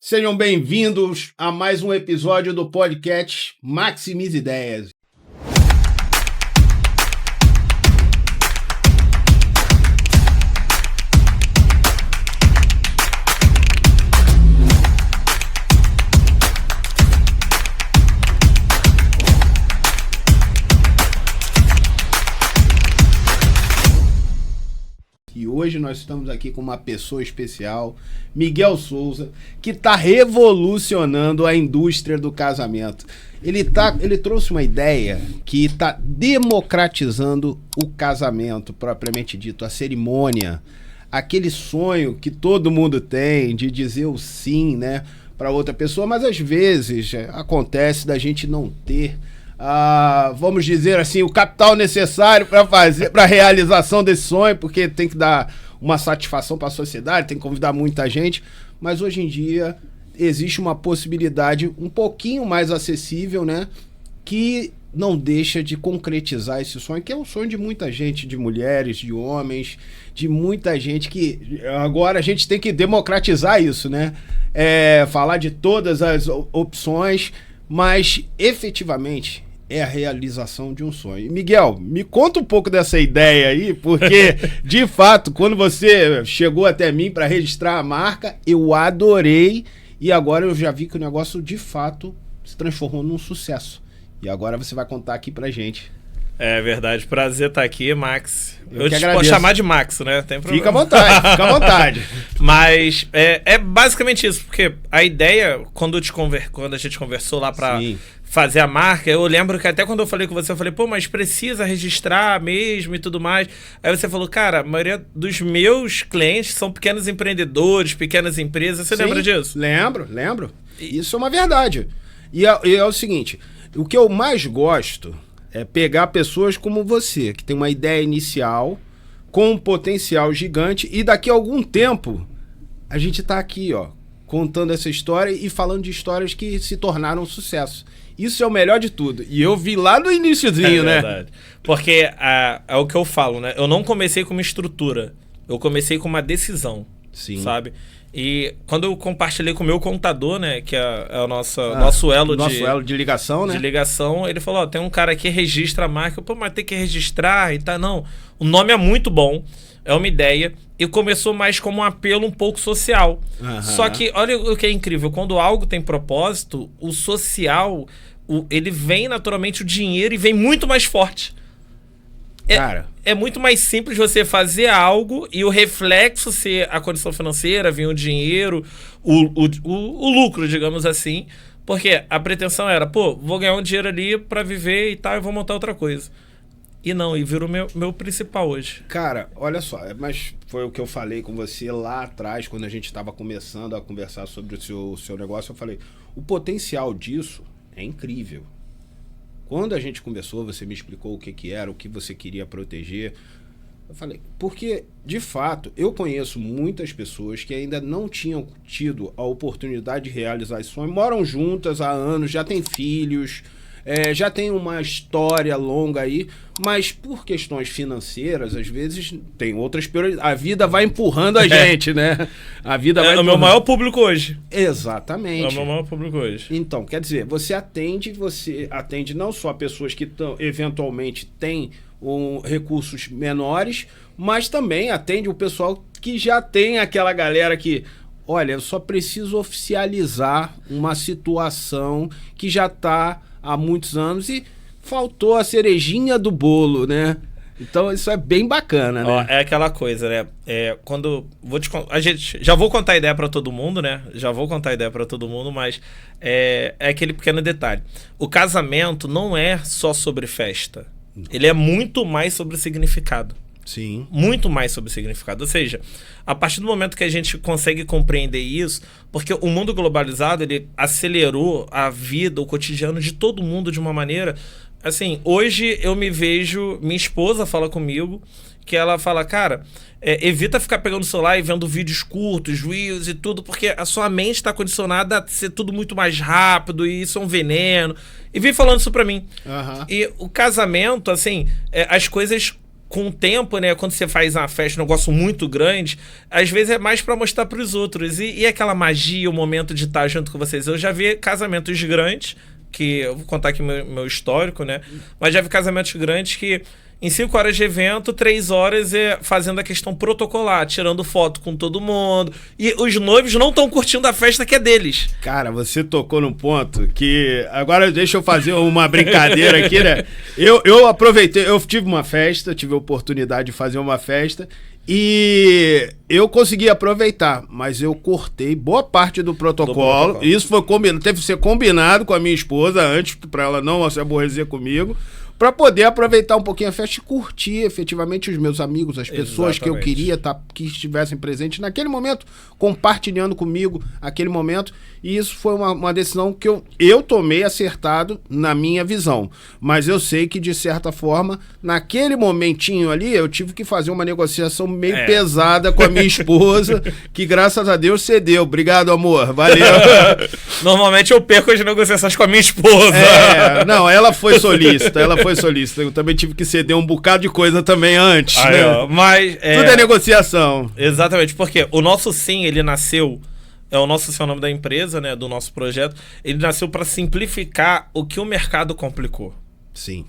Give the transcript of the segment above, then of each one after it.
Sejam bem-vindos a mais um episódio do podcast Maximize Ideias. E hoje nós estamos aqui com uma pessoa especial, Miguel Souza, que está revolucionando a indústria do casamento. Ele trouxe uma ideia que está democratizando o casamento, propriamente dito, a cerimônia, aquele sonho que todo mundo tem de dizer o sim, né, para outra pessoa, mas às vezes acontece da gente não ter vamos dizer assim, o capital necessário para a realização desse sonho, porque tem que dar uma satisfação para a sociedade, tem que convidar muita gente, mas hoje em dia existe uma possibilidade um pouquinho mais acessível, né, que não deixa de concretizar esse sonho, que é um sonho de muita gente, de mulheres, de homens, de muita gente, que agora a gente tem que democratizar isso, né, falar de todas as opções, mas efetivamente é a realização de um sonho. E Miguel, me conta um pouco dessa ideia aí, porque, de fato, quando você chegou até mim para registrar a marca, eu adorei e agora eu já vi que o negócio, de fato, se transformou num sucesso. E agora você vai contar aqui pra gente. É verdade, prazer estar aqui, Max. Eu te posso chamar de Max, né? Tem problema. Fica à vontade, fica à vontade. Mas é basicamente isso, porque a ideia, quando a gente conversou lá pra fazer a marca, eu lembro que até quando eu falei com você, eu falei, pô, mas precisa registrar mesmo e tudo mais. Aí você falou, cara, a maioria dos meus clientes são pequenos empreendedores, pequenas empresas. Você lembra disso? Lembro. Isso é uma verdade. E é o seguinte, o que eu mais gosto é pegar pessoas como você, que tem uma ideia inicial, com um potencial gigante, e daqui a algum tempo a gente tá aqui, ó, contando essa história e falando de histórias que se tornaram sucesso. Isso é o melhor de tudo. E eu vi lá no iniciozinho, né? Verdade. Porque é o que eu falo, né? Eu não comecei com uma estrutura. Eu comecei com uma decisão. Sim. Sabe? E quando eu compartilhei com o meu contador, né? Que é o nosso elo de ligação, né? De ligação, ele falou, ó, tem um cara aqui que registra a marca. Pô, mas tem que registrar e tal. Não, o nome é muito bom. É uma ideia. E começou mais como um apelo um pouco social. Só que, olha o que é incrível. Quando algo tem propósito, o social, ele vem naturalmente, o dinheiro, e vem muito mais forte. Cara, é muito mais simples você fazer algo e o reflexo ser a condição financeira, vir o dinheiro, o lucro, digamos assim. Porque a pretensão era, pô, vou ganhar um dinheiro ali pra viver e tal, e vou montar outra coisa. E não, e virou meu principal hoje. Cara, olha só, mas foi o que eu falei com você lá atrás, quando a gente estava começando a conversar sobre o seu negócio, eu falei, o potencial disso é incrível. Quando a gente conversou, você me explicou o que era, o que você queria proteger. Eu falei, porque, de fato, eu conheço muitas pessoas que ainda não tinham tido a oportunidade de realizar esse sonho, moram juntas há anos, já têm filhos, já tem uma história longa aí, mas por questões financeiras, às vezes tem outras prioridades. A vida vai empurrando a gente, né? A vida vai empurrando. É o meu maior público hoje. Exatamente. É o meu maior público hoje. Então, quer dizer, você atende não só pessoas que eventualmente têm recursos menores, mas também atende o pessoal que já tem aquela galera que, olha, eu só preciso oficializar uma situação que já está há muitos anos e faltou a cerejinha do bolo, né? Então isso é bem bacana, né? Ó, é aquela coisa, né? Já vou contar a ideia para todo mundo, né? Mas é aquele pequeno detalhe. O casamento não é só sobre festa. Ele é muito mais sobre significado. Sim. Muito mais sobre significado. Ou seja, a partir do momento que a gente consegue compreender isso, porque o mundo globalizado, ele acelerou a vida, o cotidiano de todo mundo de uma maneira... Assim, hoje eu me vejo... Minha esposa fala comigo, que ela fala, cara, evita ficar pegando o celular e vendo vídeos curtos, reels e tudo, porque a sua mente está condicionada a ser tudo muito mais rápido e isso é um veneno. E vem falando isso pra mim. E o casamento, assim, as coisas com o tempo, né, quando você faz uma festa, um negócio muito grande, às vezes é mais para mostrar para os outros. E aquela magia, o momento de estar junto com vocês. Eu já vi casamentos grandes, que eu vou contar aqui meu histórico, né? Mas já vi casamentos grandes que em 5 horas de evento, 3 horas é fazendo a questão protocolar, tirando foto com todo mundo. E os noivos não estão curtindo a festa que é deles. Cara, você tocou num ponto que... Agora deixa eu fazer uma brincadeira aqui, né? Eu aproveitei, eu tive uma festa, tive a oportunidade de fazer uma festa e eu consegui aproveitar, mas eu cortei boa parte do protocolo. Isso foi combinado, teve que ser combinado com a minha esposa antes, para ela não se aborrecer comigo, para poder aproveitar um pouquinho a festa e curtir efetivamente os meus amigos, as pessoas que eu queria que estivessem presentes naquele momento, compartilhando comigo aquele momento. E isso foi uma decisão que eu tomei acertado na minha visão. Mas eu sei que, de certa forma, naquele momentinho ali, eu tive que fazer uma negociação meio pesada com a minha esposa, que graças a Deus cedeu. Obrigado, amor. Valeu. Normalmente eu perco as negociações com a minha esposa. Não, ela foi solícita, Eu também tive que ceder um bocado de coisa também antes, né? Mas, tudo é negociação. Exatamente, porque o nosso sim, ele nasceu, é o nosso sim, é o nome da empresa, né, do nosso projeto, ele nasceu para simplificar o que o mercado complicou. Sim.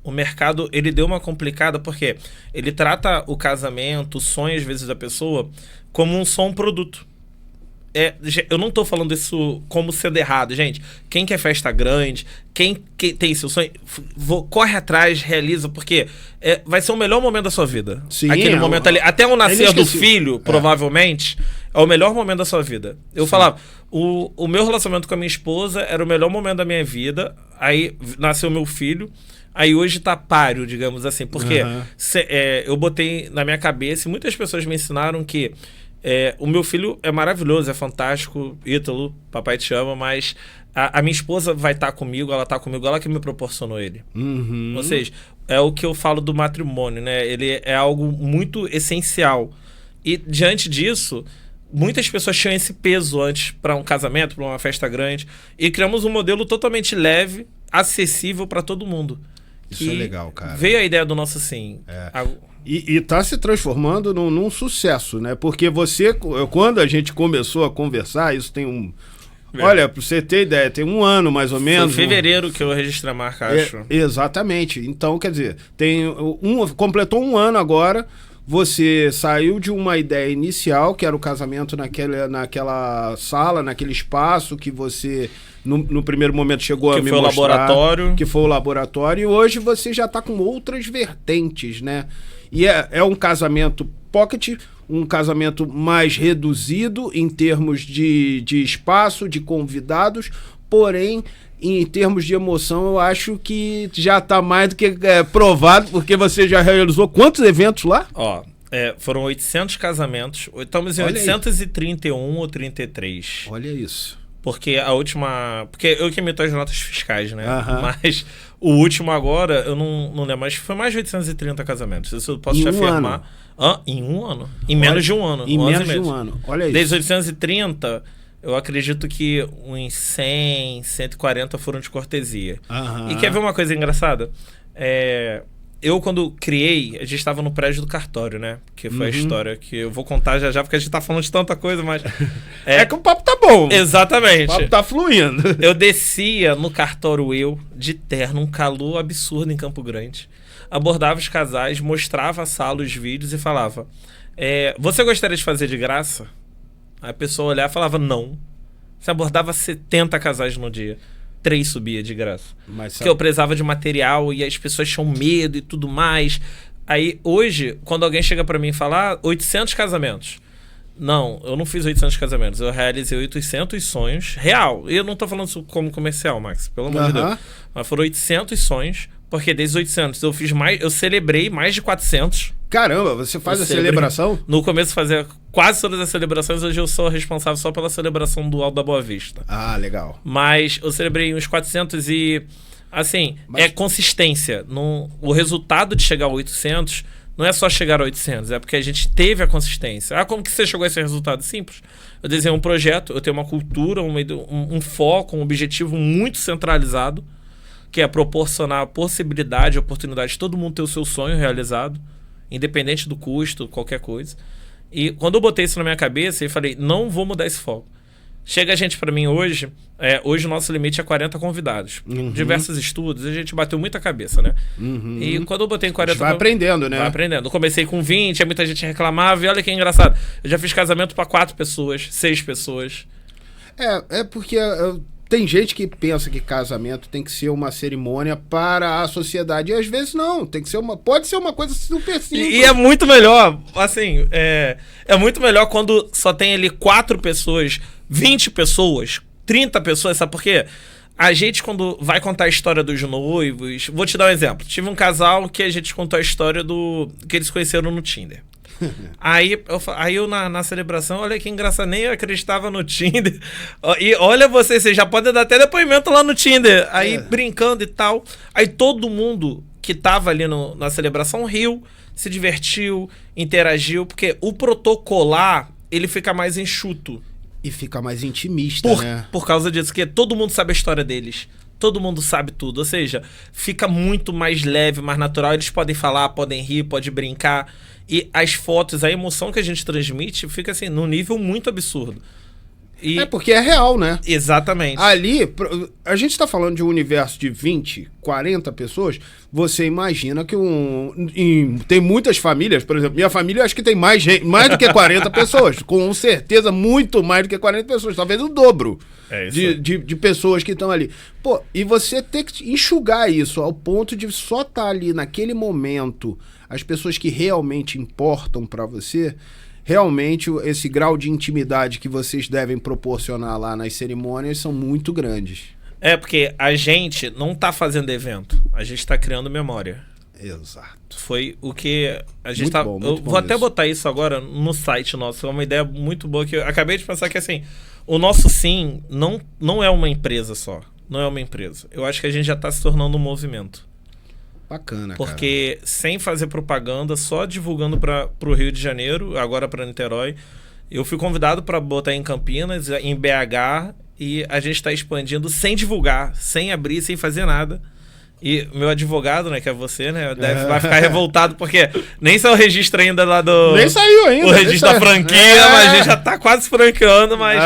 O mercado, ele deu uma complicada porque ele trata o casamento, o sonho, às vezes, da pessoa como um produto. Eu não tô falando isso como sendo errado, gente. Quem quer festa grande, quem tem seu sonho, corre atrás, realiza, porque vai ser o melhor momento da sua vida. Sim, aquele momento ali, até o nascer do filho, provavelmente, é o melhor momento da sua vida. Eu falava, o meu relacionamento com a minha esposa era o melhor momento da minha vida, aí nasceu meu filho, aí hoje tá páreo, digamos assim, porque eu botei na minha cabeça, e muitas pessoas me ensinaram que o meu filho é maravilhoso, é fantástico, Ítalo, papai te ama, mas a minha esposa vai estar comigo, ela que me proporcionou ele. Ou seja, é o que eu falo do matrimônio, né? Ele é algo muito essencial. E diante disso, muitas pessoas tinham esse peso antes para um casamento, para uma festa grande, e criamos um modelo totalmente leve, acessível para todo mundo. Isso é legal, cara. Veio a ideia do nosso sim. E tá se transformando num sucesso, né? Porque quando a gente começou a conversar, isso tem olha, pra você ter ideia, tem 1 ano mais ou menos. Foi em fevereiro que eu registrei a marca, acho. Exatamente. Então, quer dizer, completou 1 ano agora. Você saiu de uma ideia inicial, que era o casamento naquela sala, naquele espaço que você, no primeiro momento, chegou a me mostrar. Que foi o laboratório. E hoje você já está com outras vertentes, né? E é um casamento pocket, um casamento mais reduzido em termos de espaço, de convidados, porém, em termos de emoção, eu acho que já está mais do que provado, porque você já realizou quantos eventos lá? Foram 800 casamentos, estamos em 831 ou 33. Olha isso. Porque a última... Porque eu que emito as notas fiscais, né? Mas o último agora, eu não lembro, mas foi mais de 830 casamentos. Isso eu posso te afirmar. Em 1 ano? Em menos de 1 ano. Em menos de 1 ano. Olha isso. Desde 830... Eu acredito que uns 100, 140 foram de cortesia. E quer ver uma coisa engraçada? Eu, quando criei, a gente estava no prédio do cartório, né? Que foi a história que eu vou contar já, porque a gente tá falando de tanta coisa, mas... É que o papo tá bom. Exatamente. O papo tá fluindo. Eu descia no cartório de terno, um calor absurdo em Campo Grande. Abordava os casais, mostrava a sala, os vídeos e falava... você gostaria de fazer de graça? Aí a pessoa olhava e falava, não. Você abordava 70 casais no dia. 3 subia de graça. Porque eu precisava de material e as pessoas tinham medo e tudo mais. Aí, hoje, quando alguém chega pra mim e fala 800 casamentos. Não, eu não fiz 800 casamentos. Eu realizei 800 sonhos. Real. E eu não tô falando isso como comercial, Max. Pelo amor de Deus. Mas foram 800 sonhos. Porque desses 800 eu celebrei mais de 400. Caramba, você faz a celebração? No começo fazia quase todas as celebrações, hoje eu sou responsável só pela celebração do Alto da Boa Vista. Legal. Mas eu celebrei uns 400 e, assim, é consistência. O resultado de chegar a 800 não é só chegar a 800, é porque a gente teve a consistência. Como que você chegou a esse resultado? Simples. Eu desenhei um projeto, eu tenho uma cultura, um foco, um objetivo muito centralizado, que é proporcionar a possibilidade, a oportunidade de todo mundo ter o seu sonho realizado. independente do custo, qualquer coisa. E quando eu botei isso na minha cabeça, eu falei, não vou mudar esse foco. Chega a gente para mim hoje, hoje o nosso limite é 40 convidados. Diversos estudos, a gente bateu muita cabeça, né? E quando eu botei em 40... vai aprendendo, né? Vai aprendendo. Eu comecei com 20, aí muita gente reclamava, e olha que engraçado. Eu já fiz casamento para 4 pessoas, 6 pessoas. É porque tem gente que pensa que casamento tem que ser uma cerimônia para a sociedade. E às vezes não, tem que ser pode ser uma coisa super simples. E é muito melhor, assim, é muito melhor quando só tem ali 4 pessoas, 20 pessoas, 30 pessoas, sabe por quê? A gente, quando vai contar a história dos noivos... Vou te dar um exemplo. Tive um casal que a gente contou a história que eles conheceram no Tinder. Aí eu na celebração, olha que engraçado, nem eu acreditava no Tinder. E olha vocês já podem dar até depoimento lá no Tinder. Aí brincando e tal. Aí todo mundo que tava ali na celebração riu, se divertiu, interagiu, porque o protocolar, ele fica mais enxuto. E fica mais intimista, né? Por causa disso, que todo mundo sabe a história deles. Todo mundo sabe tudo. Ou seja, fica muito mais leve, mais natural. Eles podem falar, podem rir, podem brincar. E as fotos, a emoção que a gente transmite fica assim, num nível muito absurdo. Porque é real, né? Exatamente. Ali, a gente tá falando de um universo de 20, 40 pessoas. Você imagina que tem muitas famílias, por exemplo, minha família acho que tem mais do que 40 pessoas. Com certeza, muito mais do que 40 pessoas. Talvez o dobro de pessoas que estão ali. Pô, e você ter que enxugar isso ao ponto de só estar ali naquele momento as pessoas que realmente importam para você. Realmente, esse grau de intimidade que vocês devem proporcionar lá nas cerimônias são muito grandes. Porque a gente não tá fazendo evento, a gente tá criando memória. Exato. Foi o que a gente muito bom vou até botar isso agora no site nosso, é uma ideia muito boa que eu acabei de pensar que assim, o nosso sim não é uma empresa só, não é uma empresa. Eu acho que a gente já tá se tornando um movimento. Bacana, porque sem fazer propaganda, só divulgando pro Rio de Janeiro, agora para Niterói. Eu fui convidado para botar em Campinas, em BH, e a gente está expandindo sem divulgar, sem abrir, sem fazer nada. E meu advogado, né, que é você, né, vai ficar revoltado, porque nem saiu o registro ainda lá do... Nem saiu ainda. O registro da franquia, mas a gente já tá quase franqueando, mas...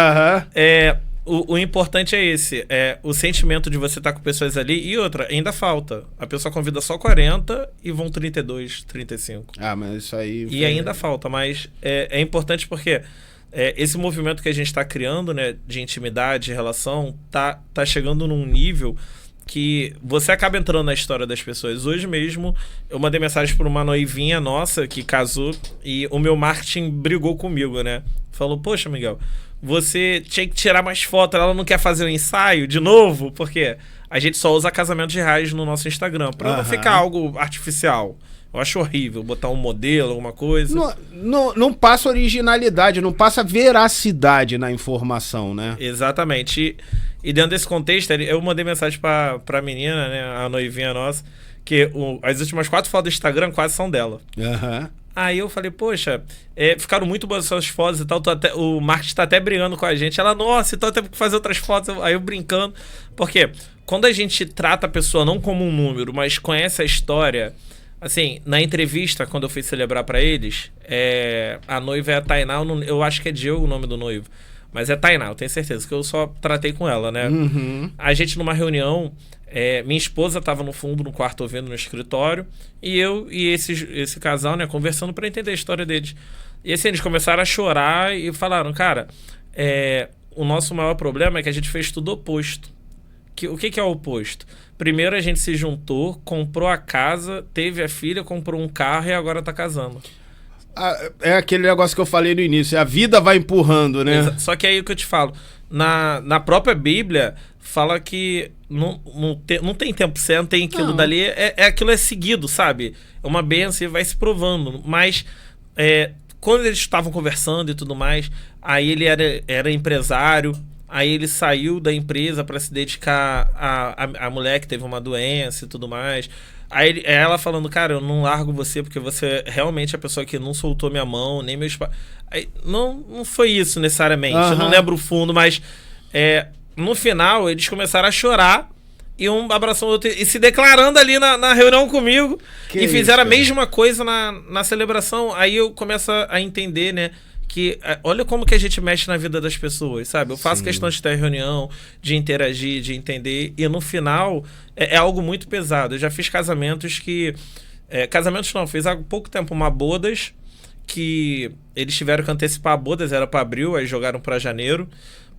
O importante é esse, o sentimento de você estar com pessoas ali. E outra, ainda falta. A pessoa convida só 40 e vão 32, 35. Mas isso aí... E ainda falta, mas é importante porque esse movimento que a gente está criando, né, de intimidade, de relação, tá chegando num nível que você acaba entrando na história das pessoas. Hoje mesmo, eu mandei mensagem para uma noivinha nossa que casou e o meu marketing brigou comigo, né? Falou, poxa, Miguel... Você tinha que tirar mais fotos. Ela não quer fazer um ensaio de novo, porque a gente só usa casamento de raiz no nosso Instagram, pra não ficar algo artificial. Eu acho horrível botar um modelo, alguma coisa. Não passa originalidade, não passa veracidade na informação, né? Exatamente. E dentro desse contexto, eu mandei mensagem pra menina, né, a noivinha nossa, que as últimas 4 fotos do Instagram quase são dela. Aí eu falei, poxa, ficaram muito boas essas fotos e tal, o marketing tá até brigando com a gente. Ela, nossa, então eu tenho que fazer outras fotos. Aí eu brincando, porque quando a gente trata a pessoa não como um número, mas conhece a história, assim, na entrevista, quando eu fui celebrar pra eles, a noiva é a Tainá, eu acho que é Diego o nome do noivo, mas é Tainá, eu tenho certeza, que eu só tratei com ela, né? A gente numa reunião... minha esposa estava no fundo, no quarto, ouvindo no escritório, e eu e esse casal, né, conversando para entender a história deles. E assim, eles começaram a chorar e falaram, cara, o nosso maior problema é que a gente fez tudo oposto. O que é o oposto? Primeiro a gente se juntou, comprou a casa, teve a filha, comprou um carro e agora tá casando. É aquele negócio que eu falei no início, a vida vai empurrando, né? Só que aí o que eu te falo, na própria Bíblia, fala que não tem tempo certo, não tem aquilo dali, aquilo é seguido, sabe? É uma bênção e vai se provando. Mas quando eles estavam conversando e tudo mais, aí ele era empresário, aí ele saiu da empresa para se dedicar à mulher que teve uma doença e tudo mais. Aí ela falando, cara, eu não largo você porque você realmente é a pessoa que não soltou minha mão, nem meus pais. Não foi isso necessariamente, eu não lembro o fundo, mas no final eles começaram a chorar e um abraçou o outro e se declarando ali na reunião comigo. Que e fizeram isso, a mesma coisa na celebração. Aí eu começo a entender, né? Que olha como que a gente mexe na vida das pessoas, sabe? Eu faço questão de ter reunião, de interagir, de entender. E no final é algo muito pesado. Eu já fiz casamentos que... casamentos não, fiz há pouco tempo uma bodas que eles tiveram que antecipar a bodas, era para abril, aí jogaram para janeiro,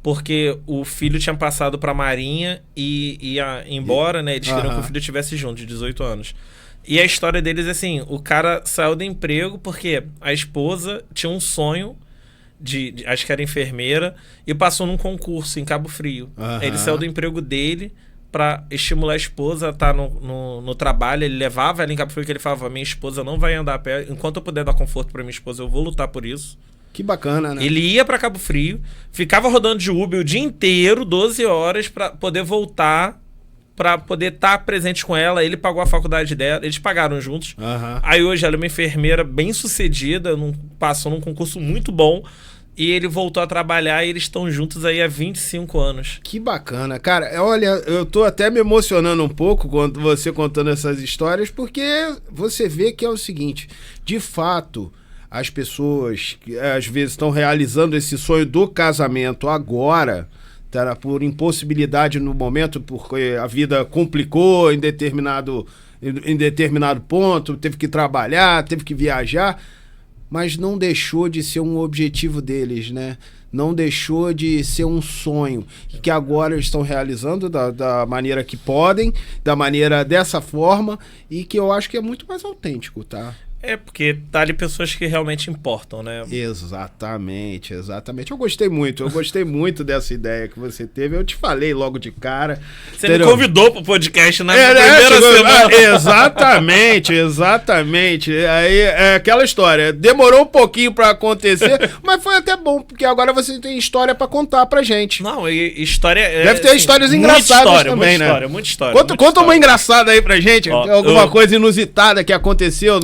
porque o filho tinha passado para a Marinha e ia embora, né? Eles queriam que o filho estivesse junto, de 18 anos. E a história deles é assim, o cara saiu do emprego porque a esposa tinha um sonho acho que era enfermeira, e passou num concurso em Cabo Frio. Ele saiu do emprego dele para estimular a esposa a estar no trabalho. Ele levava ela em Cabo Frio, que ele falava, minha esposa não vai andar a pé, enquanto eu puder dar conforto para minha esposa, eu vou lutar por isso. Que bacana, né? Ele ia para Cabo Frio, ficava rodando de Uber o dia inteiro, 12 horas, para poder voltar, para poder estar presente com ela. Ele pagou a faculdade dela, eles pagaram juntos. Aí hoje ela é uma enfermeira bem sucedida, passou num concurso muito bom, e ele voltou a trabalhar e eles estão juntos aí há 25 anos. Que bacana. Cara, olha, eu tô até me emocionando um pouco quando você contando essas histórias, porque você vê que é o seguinte, de fato, as pessoas que às vezes estão realizando esse sonho do casamento agora, por impossibilidade no momento, porque a vida complicou em determinado ponto, teve que trabalhar, teve que viajar, mas não deixou de ser um objetivo deles, né? Não deixou de ser um sonho, que agora eles estão realizando da maneira que podem, dessa forma, e que eu acho que é muito mais autêntico, tá? Porque tá ali pessoas que realmente importam, né? Exatamente. Eu gostei muito dessa ideia que você teve. Eu te falei logo de cara. Você me convidou pro podcast na primeira semana. Exatamente. Aí é aquela história. Demorou um pouquinho pra acontecer, mas foi até bom, porque agora você tem história pra contar pra gente. Não, e história... Deve ter histórias engraçadas também, né? Muita história. Conta uma engraçada aí pra gente. Alguma coisa inusitada que aconteceu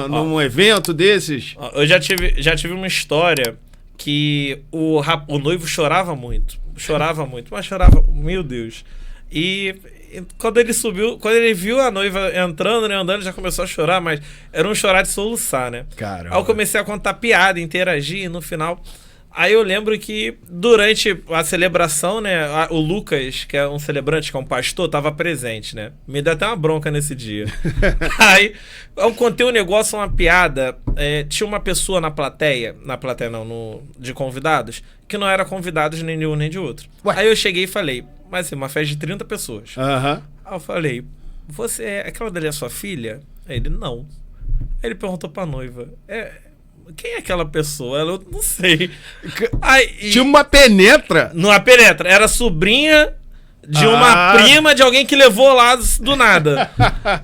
num evento desses. Eu já tive uma história que o noivo chorava muito, mas chorava, meu Deus. E quando ele subiu, quando ele viu a noiva entrando, né, andando, já começou a chorar, mas era um chorar de soluçar, né? Caramba. Aí eu comecei a contar piada, interagir, e no final... Aí eu lembro que durante a celebração, né, o Lucas, que é um celebrante, que é um pastor, tava presente, né? Me deu até uma bronca nesse dia. Aí eu contei um negócio, uma piada, tinha uma pessoa na plateia não, de convidados, que não era convidado nem de um nem de outro. Ué? Aí eu cheguei e falei, mas assim, uma festa de 30 pessoas. Aí eu falei, aquela dali é sua filha? Aí ele, não. Aí ele perguntou pra noiva, quem é aquela pessoa? Ela, eu não sei. Tinha uma penetra? Não, a penetra. Era sobrinha de uma prima de alguém que levou lá do nada.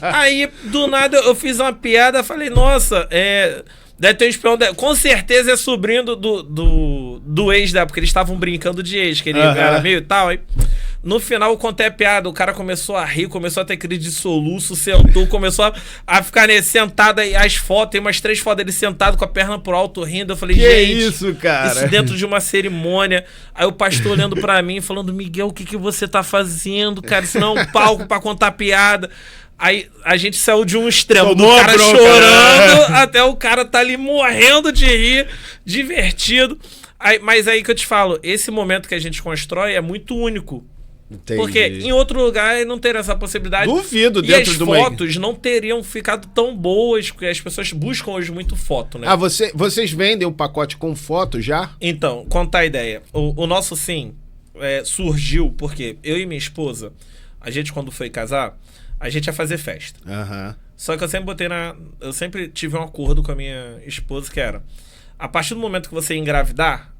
Aí, do nada, eu fiz uma piada, falei, nossa, deve ter um espião. Com certeza é sobrinho do ex dela, porque eles estavam brincando de ex, que ele era meio e tal. Aí, no final, eu contei a piada, o cara começou a rir, começou a ter crise de soluço, sentou, começou a ficar sentado, aí as fotos, tem umas 3 fotos dele sentado com a perna pro alto rindo. Eu falei, que gente, isso, cara? Isso dentro de uma cerimônia. Aí o pastor olhando pra mim, falando, Miguel, o que você tá fazendo, cara? Isso não é um palco pra contar piada. Aí a gente saiu de um extremo do cara chorando até o cara tá ali morrendo de rir, divertido. Mas aí que eu te falo, esse momento que a gente constrói é muito único. Entendi. Porque em outro lugar não teria essa possibilidade. Duvido, e as fotos não teriam ficado tão boas, porque as pessoas buscam hoje muito foto, né? Vocês vendem o pacote com foto já? Então, contar a ideia. O nosso sim surgiu porque eu e minha esposa, a gente quando foi casar, a gente ia fazer festa. Só que eu sempre tive um acordo com a minha esposa que era, a partir do momento que você engravidar,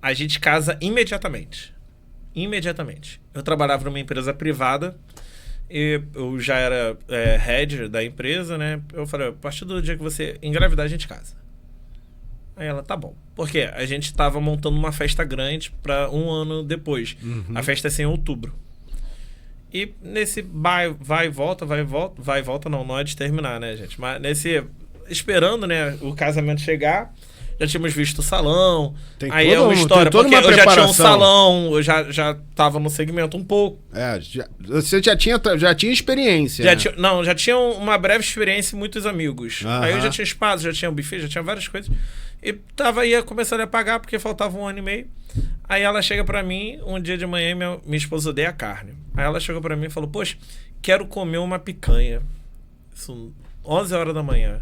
a gente casa imediatamente. Eu trabalhava numa empresa privada e eu já era head da empresa, né? Eu falei, a partir do dia que você engravidar, a gente casa. Aí ela, tá bom. Porque a gente tava montando uma festa grande para um ano depois. A festa ia ser em outubro. E nesse vai e volta, não é de terminar, né, gente? Mas esperando, né, o casamento chegar, já tínhamos visto o salão. Tem aí toda é uma história, toda porque uma eu já tinha um preparação. salão, eu já tava no segmento um pouco. Você já tinha experiência. Já né? tinha, não, já tinha uma breve experiência e muitos amigos. Aham. Aí eu já tinha espaço, já tinha um buffet, já tinha várias coisas. E ia começando a pagar porque faltava 1 ano e meio. Aí ela chega pra mim, um dia de manhã, minha esposa odeia carne. Aí ela chegou pra mim e falou, poxa, quero comer uma picanha. Isso, 11 horas da manhã.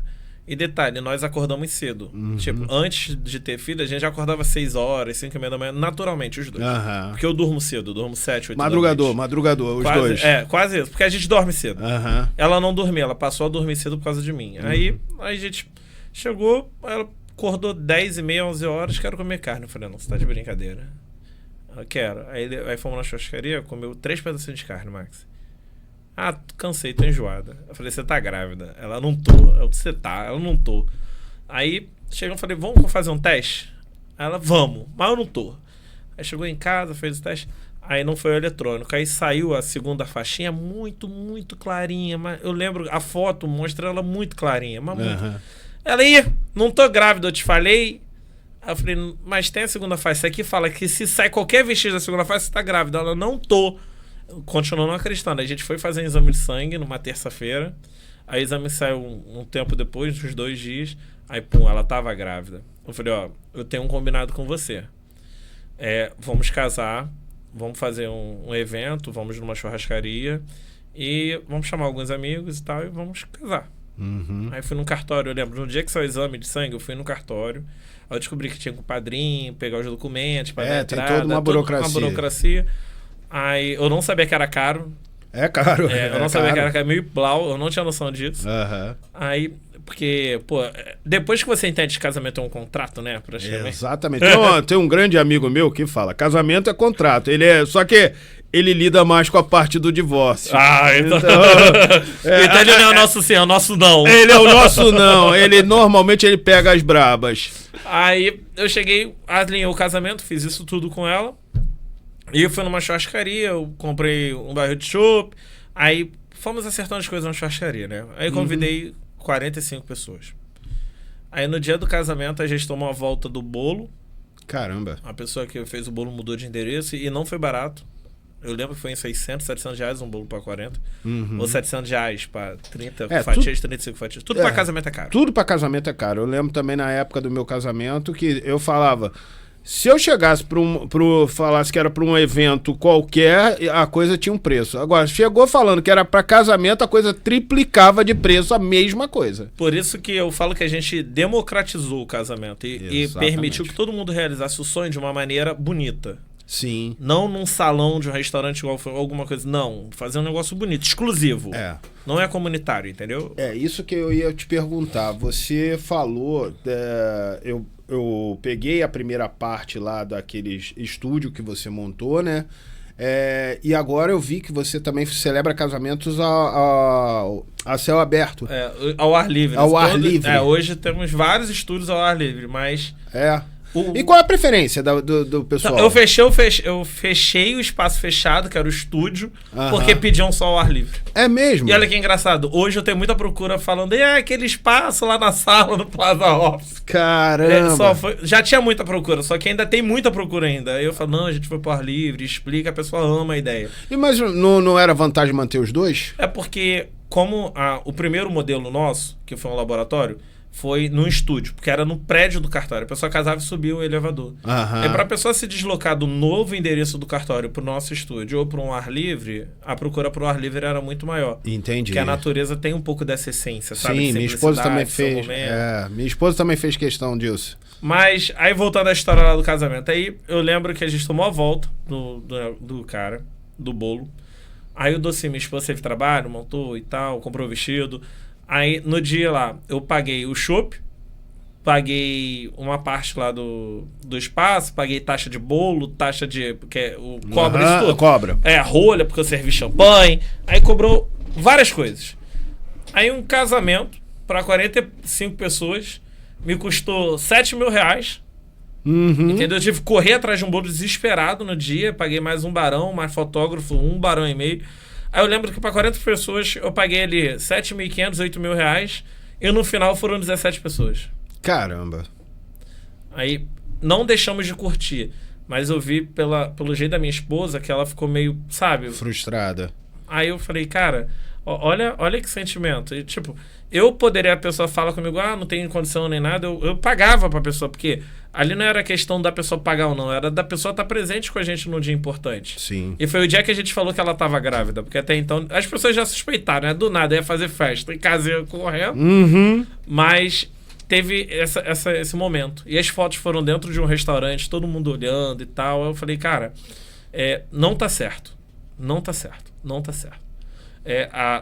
E detalhe, nós acordamos cedo. Tipo, antes de ter filho, a gente já acordava 6 horas, 5h30 da manhã, naturalmente, os dois. Aham. Porque eu durmo cedo, eu durmo 7, 8 Madrugador, da noite. os Quase, dois. quase isso, porque a gente dorme cedo. Aham. Ela não dormia, ela passou a dormir cedo por causa de mim. Aí a gente chegou, ela acordou 10h30, 11 horas, quero comer carne. Eu falei, não, você tá de brincadeira. Ela, quero. Aí fomos na churrascaria, comeu 3 pedacinhos de carne, Max. Ah, cansei, tô enjoada. Eu falei, você tá grávida? Ela, não tô. Eu, você tá? Ela, não tô. Aí chegou e falei, vamos fazer um teste? Ela, vamos, mas eu não tô. Aí chegou em casa, fez o teste. Aí não foi o eletrônico. Aí saiu a segunda faixinha muito, muito clarinha. Mas eu lembro, a foto mostra ela muito clarinha. Mas muito. Ela, não tô grávida, eu te falei. Aí eu falei, mas tem a segunda faixa. Isso aqui fala que se sai qualquer vestígio da segunda faixa, você tá grávida. Ela, não tô. Continuou não acreditando. A gente foi fazer um exame de sangue numa terça-feira. Aí o exame saiu um tempo depois, uns 2 dias. Aí, pum, ela tava grávida. Eu falei, ó, eu tenho um combinado com você. Vamos casar, vamos fazer um evento, vamos numa churrascaria e vamos chamar alguns amigos e tal e vamos casar. Aí fui num cartório, eu lembro, no dia que saiu o exame de sangue, eu fui no cartório. Aí eu descobri que tinha com o padrinho, pegar os documentos para dar entrada. Tem toda uma burocracia. Aí eu não sabia que era caro. É caro. Eu não sabia que era caro, meio blau, eu não tinha noção disso. Aí, porque, pô, depois que você entende que casamento é um contrato, né? Exatamente. Tem um grande amigo meu que fala, casamento é contrato. Só que ele lida mais com a parte do divórcio. Então ele não é o nosso sim, é o nosso não. Ele é o nosso não. Normalmente ele pega as brabas. Aí eu cheguei, alinhei o casamento, fiz isso tudo com ela. E eu fui numa churrascaria, eu comprei um barril de chopp. Aí fomos acertando as coisas na churrascaria, né? Aí convidei 45 pessoas. Aí no dia do casamento a gente tomou a volta do bolo. Caramba. A pessoa que fez o bolo mudou de endereço e não foi barato. Eu lembro que foi em 600, 700 reais um bolo pra 40. Ou 700 reais pra 30 fatias, 35 fatias. Tudo pra casamento é caro. Tudo pra casamento é caro. Eu lembro também na época do meu casamento que eu falava... Se eu chegasse falasse que era para um evento qualquer, a coisa tinha um preço. Agora, chegou falando que era para casamento, a coisa triplicava de preço, a mesma coisa. Por isso que eu falo que a gente democratizou o casamento e permitiu que todo mundo realizasse o sonho de uma maneira bonita. Sim. Não num salão de um restaurante igual alguma coisa. Não, fazer um negócio bonito, exclusivo. Não é comunitário, entendeu? É isso que eu ia te perguntar. Você falou... Eu peguei a primeira parte lá daquele estúdio que você montou, né? E agora eu vi que você também celebra casamentos a céu aberto. Ao ar livre. Ao ar livre. Hoje temos vários estúdios ao ar livre, mas... E qual é a preferência do pessoal? Então, eu fechei o espaço fechado, que era o estúdio, porque pediam só ao ar livre. É mesmo? E olha que engraçado, hoje eu tenho muita procura falando, aquele espaço lá na sala do Plaza Office. Caramba! Já tinha muita procura, só que ainda tem muita procura ainda. Aí eu falo, não, a gente foi pro ar livre, explica, a pessoa ama a ideia. Mas não era vantagem manter os dois? É porque, como o primeiro modelo nosso, que foi um laboratório, foi num estúdio, porque era no prédio do cartório. A pessoa casava e subia o elevador. E para a pessoa se deslocar do novo endereço do cartório para o nosso estúdio ou para um ar livre, a procura para o ar livre era muito maior. Entendi. Porque a natureza tem um pouco dessa essência, sabe? Sim, minha esposa também fez. Minha esposa também fez questão disso. Mas, aí voltando à história lá do casamento, aí eu lembro que a gente tomou a volta do cara, do bolo. Aí o docinho, minha esposa teve trabalho, montou e tal, comprou o vestido. Aí, no dia lá, eu paguei o chopp, paguei uma parte lá do espaço, paguei taxa de bolo, taxa de... porque cobra isso tudo. Cobra. Rolha, porque eu servi champanhe. Aí cobrou várias coisas. Aí um casamento para 45 pessoas me custou 7 mil reais. Entendeu? Eu tive que correr atrás de um bolo desesperado no dia, paguei mais um barão, mais fotógrafo, 1,5 barão. Aí eu lembro que para 40 pessoas eu paguei ali 7.500, 8 mil reais. E no final foram 17 pessoas. Caramba. Aí não deixamos de curtir. Mas eu vi pelo jeito da minha esposa que ela ficou meio, sabe? Frustrada. Aí eu falei, cara, olha que sentimento. E, tipo, eu poderia, a pessoa fala comigo, não tenho condição nem nada, eu pagava pra pessoa, porque ali não era questão da pessoa pagar ou não, era da pessoa estar presente com a gente num dia importante. Sim. E foi o dia que a gente falou que ela tava grávida, porque até então as pessoas já suspeitaram, né? Do nada, ia fazer festa, em casa ia correndo, mas teve esse momento. E as fotos foram dentro de um restaurante, todo mundo olhando e tal. Eu falei, cara, não tá certo. Não tá certo. Não tá certo.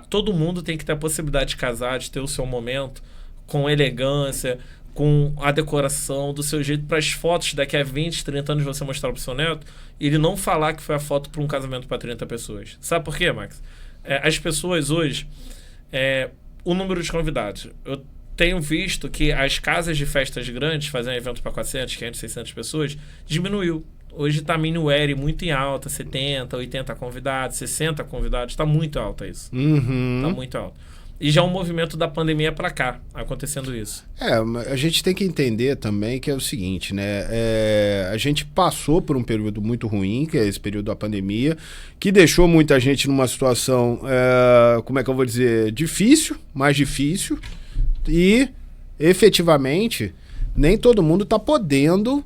Todo mundo tem que ter a possibilidade de casar, de ter o seu momento com elegância, com a decoração do seu jeito, para as fotos daqui a 20, 30 anos você mostrar pro seu neto e ele não falar que foi a foto para um casamento para 30 pessoas. Sabe por quê, Max? As pessoas hoje, o número de convidados, eu tenho visto que as casas de festas grandes, fazendo evento para 400, 500, 600 pessoas, diminuiu. Hoje está minuere muito em alta, 70, 80 convidados, 60 convidados, está muito alta isso. Está muito alto. E já é um movimento da pandemia para cá, acontecendo isso. A gente tem que entender também que é o seguinte, né? A gente passou por um período muito ruim, que é esse período da pandemia, que deixou muita gente numa situação, como é que eu vou dizer, difícil, mais difícil, e efetivamente nem todo mundo está podendo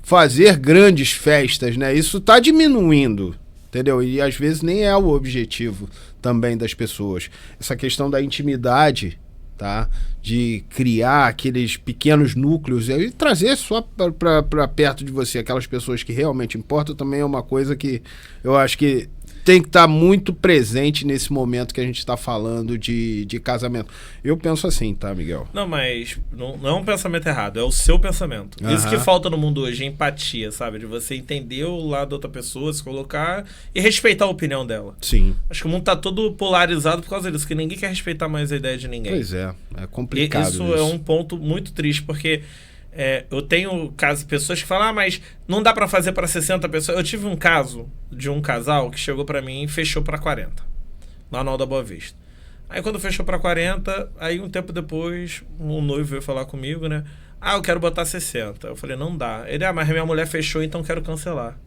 fazer grandes festas, né? Isso está diminuindo, entendeu? E às vezes nem é o objetivo também das pessoas. Essa questão da intimidade, tá? De criar aqueles pequenos núcleos e trazer só para perto de você aquelas pessoas que realmente importam também é uma coisa que eu acho que tem que estar muito presente nesse momento que a gente está falando de casamento. Eu penso assim, tá, Miguel? Não, mas não é um pensamento errado, é o seu pensamento. Isso que falta no mundo hoje, empatia, sabe? De você entender o lado da outra pessoa, se colocar e respeitar a opinião dela. Sim. Acho que o mundo tá todo polarizado por causa disso, que ninguém quer respeitar mais a ideia de ninguém. Pois é complicado isso. É um ponto muito triste, porque eu tenho pessoas que falam, mas não dá pra fazer pra 60 pessoas. Eu tive um caso de um casal que chegou pra mim e fechou pra 40, lá no Alto da Boa Vista. Aí quando fechou pra 40, aí um tempo depois, um noivo veio falar comigo, né? Eu quero botar 60. Eu falei, não dá. Ele, mas minha mulher fechou, então quero cancelar.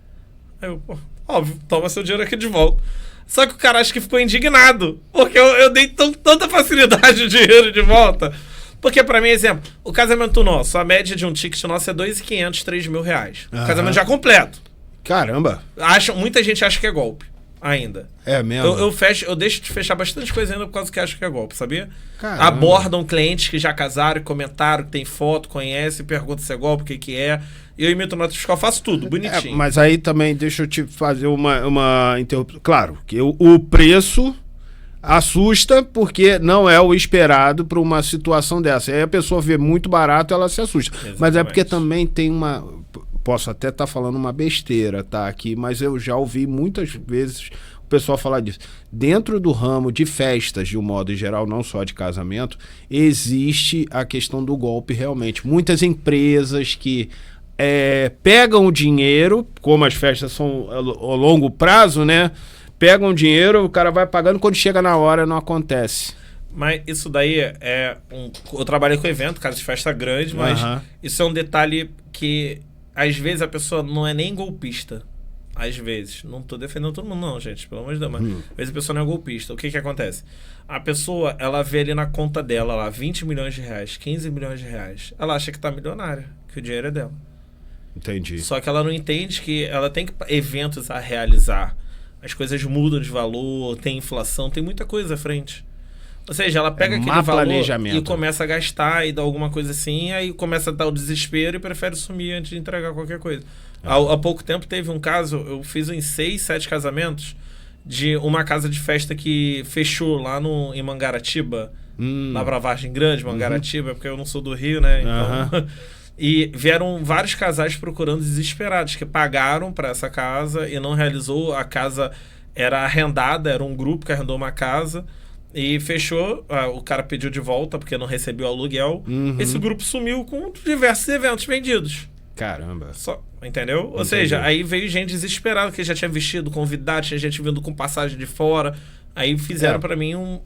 Aí eu, óbvio, toma seu dinheiro aqui de volta. Só que o cara acho que ficou indignado, porque eu dei tanta facilidade o dinheiro de volta. Porque pra mim, exemplo, o casamento nosso, a média de um ticket nosso é R$2.500, R$3.000. O casamento já completo. Caramba! Muita gente acha que é golpe, ainda. É mesmo? Eu deixo de fechar bastante coisa ainda por causa que acho que é golpe, sabia? Caramba. Abordam clientes que já casaram, comentaram, que tem foto, conhece, perguntam se é golpe, o que é. E eu imito nota fiscal, faço tudo, bonitinho. Mas aí também, deixa eu te fazer uma interrupção. Claro, que o preço assusta porque não é o esperado para uma situação dessa. Aí a pessoa vê muito barato, ela se assusta. Exatamente. Mas é porque também tem uma... Posso até estar falando uma besteira, tá, aqui, mas eu já ouvi muitas vezes o pessoal falar disso. Dentro do ramo de festas, de um modo geral, não só de casamento, existe a questão do golpe realmente. Muitas empresas que pegam o dinheiro, como as festas são a longo prazo, né? Pegam o dinheiro, o cara vai pagando, quando chega na hora não acontece. Mas isso daí eu trabalhei com evento, casa de festa grande, mas isso é um detalhe que às vezes a pessoa não é nem golpista. Às vezes. Não tô defendendo todo mundo não, gente, pelo amor de Deus. Mas às vezes a pessoa não é golpista. O que acontece? A pessoa, ela vê ali na conta dela lá 20 milhões de reais, 15 milhões de reais. Ela acha que tá milionária, que o dinheiro é dela. Entendi. Só que ela não entende que ela tem eventos a realizar. As coisas mudam de valor, tem inflação, tem muita coisa à frente. Ou seja, ela pega aquele valor e começa a gastar e dá alguma coisa assim, aí começa a dar o desespero e prefere sumir antes de entregar qualquer coisa. Há pouco tempo teve um caso, eu fiz em 6, 7 casamentos de uma casa de festa que fechou lá em Mangaratiba, lá pra Vargem Grande, Mangaratiba, porque eu não sou do Rio, né? Então... E vieram vários casais procurando desesperados, que pagaram para essa casa e não realizou. A casa era arrendada, era um grupo que arrendou uma casa e fechou. O cara pediu de volta porque não recebeu aluguel. Esse grupo sumiu com diversos eventos vendidos. Caramba. Entendeu? Entendi. Ou seja, aí veio gente desesperada, que já tinha vestido convidado, tinha gente vindo com passagem de fora. Aí fizeram para mim um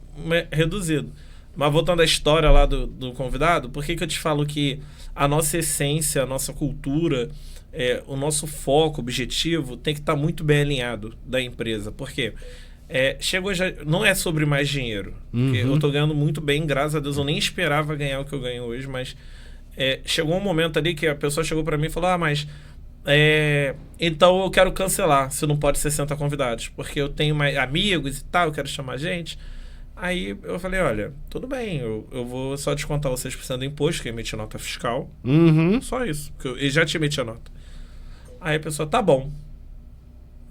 reduzido. Mas voltando à história lá do convidado, por que eu te falo que a nossa essência, a nossa cultura, o nosso foco, objetivo, tem que estar muito bem alinhado da empresa? Por quê? Chegou já, não é sobre mais dinheiro. Porque eu tô ganhando muito bem, graças a Deus. Eu nem esperava ganhar o que eu ganho hoje, mas chegou um momento ali que a pessoa chegou para mim e falou: mas então eu quero cancelar, se não pode 60 convidados, porque eu tenho mais amigos e tal, eu quero chamar gente. Aí eu falei: olha, tudo bem, eu vou só descontar vocês % do imposto, que eu emiti nota fiscal. Só isso, porque eu já te emiti a nota. Aí a pessoa: tá bom.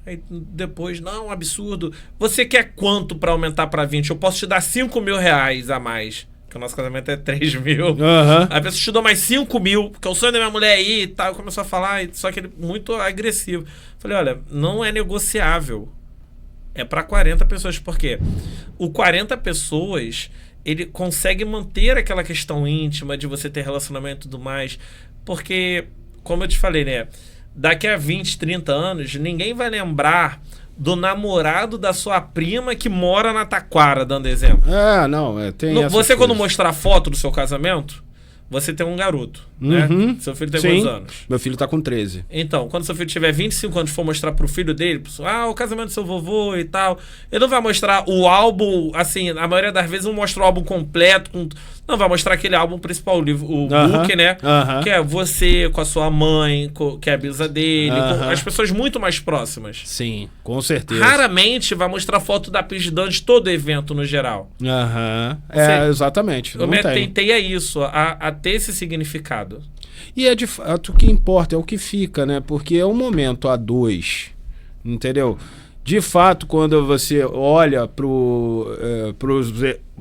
Aí depois: não, absurdo. Você quer quanto para aumentar para 20? Eu posso te dar 5 mil reais a mais, que o nosso casamento é 3 mil. Aí a pessoa te deu mais 5 mil, porque é o sonho da minha mulher aí e tal. Começou a falar, só que ele muito agressivo. Falei: olha, não é negociável. É para 40 pessoas, porque o 40 pessoas, ele consegue manter aquela questão íntima de você ter relacionamento e tudo mais, porque, como eu te falei, né, daqui a 20, 30 anos, ninguém vai lembrar do namorado da sua prima que mora na Taquara, dando exemplo. Tem você, quando mostrar foto do seu casamento, você tem um garoto, né? Seu filho tem quantos anos? Meu filho tá com 13. Então, quando seu filho tiver 25 anos e for mostrar pro filho dele, o casamento do seu vovô e tal, ele não vai mostrar o álbum, assim, a maioria das vezes não mostra o álbum completo, não, vai mostrar aquele álbum principal, o book, né? Que é você com a sua mãe, que é a bisa dele, com as pessoas muito mais próximas. Sim, com certeza. Raramente vai mostrar foto da pista de todo evento no geral. Exatamente. Eu me atentei a isso, a ter esse significado. E é de fato o que importa, é o que fica, né? Porque é um momento a dois, entendeu? De fato, quando você olha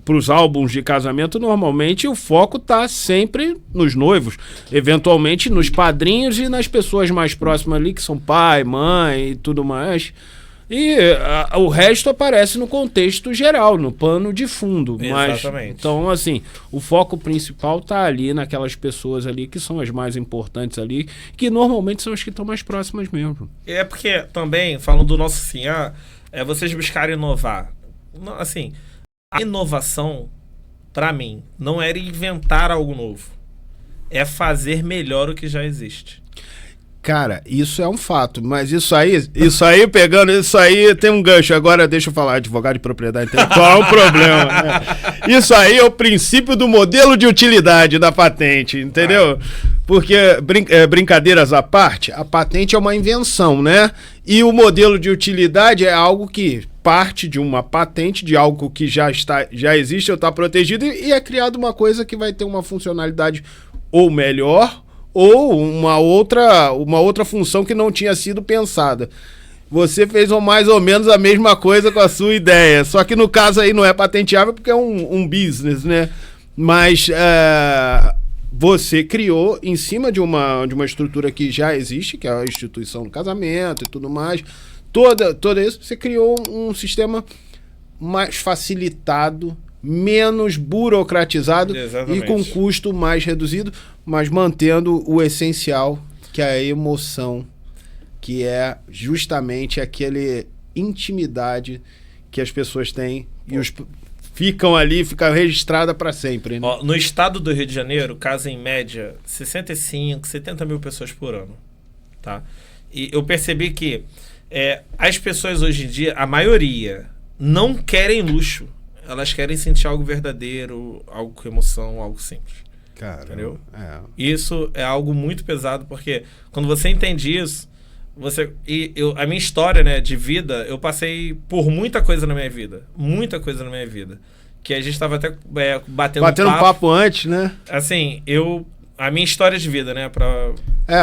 pros álbuns de casamento, normalmente o foco tá sempre nos noivos, eventualmente nos padrinhos e nas pessoas mais próximas ali, que são pai, mãe e tudo mais. E o resto aparece no contexto geral, no pano de fundo. Exatamente. Então, assim, o foco principal tá ali naquelas pessoas ali que são as mais importantes ali, que normalmente são as que estão mais próximas mesmo. É porque também, falando do nosso assim, vocês buscarem inovar. Assim, a inovação, para mim, não era inventar algo novo. É fazer melhor o que já existe. Cara, isso é um fato, mas isso aí tem um gancho. Agora deixa eu falar, advogado de propriedade intelectual é um problema, né? Isso aí é o princípio do modelo de utilidade da patente, entendeu? Porque, brincadeiras à parte, a patente é uma invenção, né? E o modelo de utilidade é algo que parte de uma patente, de algo que já existe ou está protegido, e é criado uma coisa que vai ter uma funcionalidade ou melhor, ou uma outra função que não tinha sido pensada. Você fez mais ou menos a mesma coisa com a sua ideia, só que no caso aí não é patenteável porque é um business, né? Mas você criou em cima de uma estrutura que já existe, que é a instituição do casamento e tudo mais, toda isso, você criou um sistema mais facilitado, menos burocratizado. Exatamente. E com custo mais reduzido, mas mantendo o essencial, que é a emoção, que é justamente aquele intimidade que as pessoas têm e ficam registrada para sempre, né? No estado do Rio de Janeiro, casa em média 65, 70 mil pessoas por ano, tá? E eu percebi que as pessoas hoje em dia, a maioria, não querem luxo. Elas querem sentir algo verdadeiro, algo com emoção, algo simples. Cara, entendeu? Isso é algo muito pesado, porque quando você entende isso, a minha história, né, de vida, eu passei por muita coisa na minha vida. Muita coisa na minha vida. Que a gente estava até batendo um papo antes, né? Assim, a minha história de vida, né?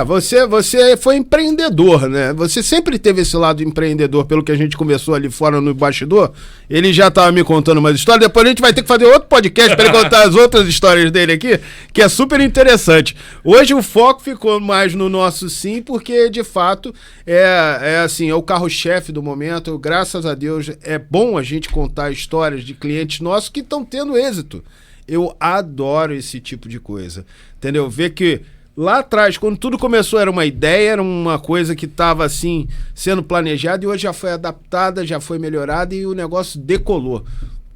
Você foi empreendedor, né? Você sempre teve esse lado empreendedor, pelo que a gente conversou ali fora no bastidor. Ele já estava me contando umas histórias. Depois a gente vai ter que fazer outro podcast para ele contar as outras histórias dele aqui, que é super interessante. Hoje o foco ficou mais no nosso sim, porque de fato é o carro-chefe do momento. Graças a Deus é bom a gente contar histórias de clientes nossos que estão tendo êxito. Eu adoro esse tipo de coisa, entendeu? Ver que lá atrás, quando tudo começou, era uma ideia, era uma coisa que estava assim, sendo planejada, e hoje já foi adaptada, já foi melhorada e o negócio decolou.